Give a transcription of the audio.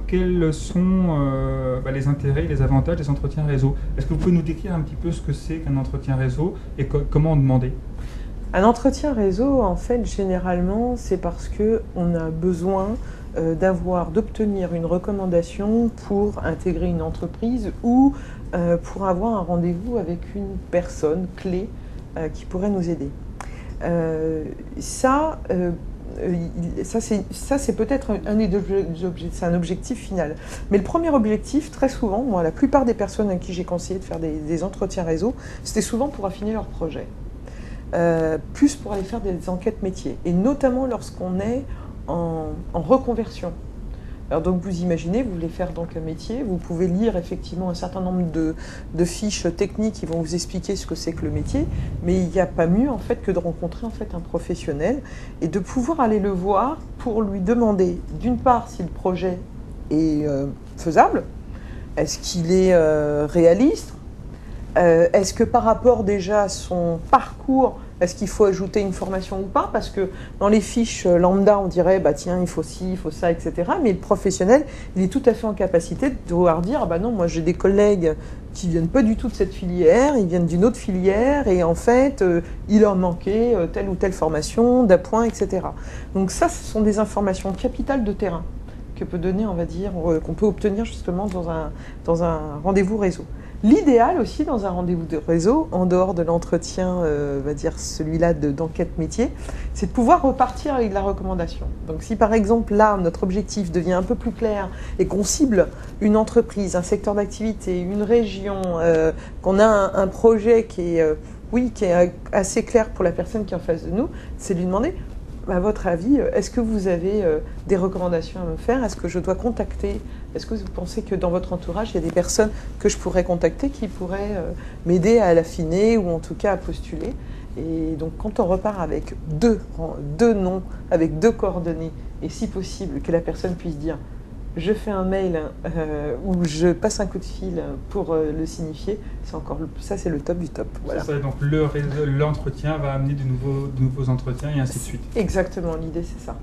quels sont les intérêts et les avantages des entretiens réseau. Est-ce que vous pouvez nous décrire un petit peu ce que c'est qu'un entretien réseau et comment en demander? Un entretien réseau, en fait, généralement, c'est parce qu'on a besoin d'obtenir une recommandation pour intégrer une entreprise ou pour avoir un rendez-vous avec une personne clé qui pourrait nous aider. Ça, c'est peut-être un objectif final. Mais le premier objectif, très souvent, moi, la plupart des personnes à qui j'ai conseillé de faire des entretiens réseau, c'était souvent pour affiner leur projet. Plus pour aller faire des enquêtes métiers, et notamment lorsqu'on est en reconversion. Alors donc vous imaginez, vous voulez faire donc un métier, vous pouvez lire effectivement un certain nombre de fiches techniques qui vont vous expliquer ce que c'est que le métier, mais il n'y a pas mieux en fait que de rencontrer en fait un professionnel et de pouvoir aller le voir pour lui demander d'une part si le projet est faisable, est-ce qu'il est réaliste, est-ce que par rapport déjà à son parcours, est-ce qu'il faut ajouter une formation ou pas? Parce que dans les fiches lambda, on dirait, bah tiens, il faut ci, il faut ça, etc. Mais le professionnel, il est tout à fait en capacité de pouvoir dire, ah bah non, moi j'ai des collègues qui viennent pas du tout de cette filière, ils viennent d'une autre filière, et en fait, il leur manquait telle ou telle formation, d'appoint, etc. Donc ça, ce sont des informations capitales de terrain que peut donner, on va dire, qu'on peut obtenir justement dans un rendez-vous réseau. L'idéal aussi dans un rendez-vous de réseau, en dehors de l'entretien, on va dire celui-là d'enquête métier, c'est de pouvoir repartir avec de la recommandation. Donc si par exemple là, notre objectif devient un peu plus clair et qu'on cible une entreprise, un secteur d'activité, une région, qu'on a un projet qui est assez clair pour la personne qui est en face de nous, c'est de lui demander, à votre avis, est-ce que vous avez des recommandations à me faire? Est-ce que je dois contacter? Est-ce que vous pensez que dans votre entourage, il y a des personnes que je pourrais contacter qui pourraient m'aider à l'affiner ou en tout cas à postuler? Et donc quand on repart avec deux noms, avec deux coordonnées, et si possible que la personne puisse dire je fais un mail ou je passe un coup de fil pour le signifier, ça c'est le top du top. Voilà. Ça, donc l'entretien va amener de nouveaux entretiens et ainsi de suite. Exactement, l'idée c'est ça.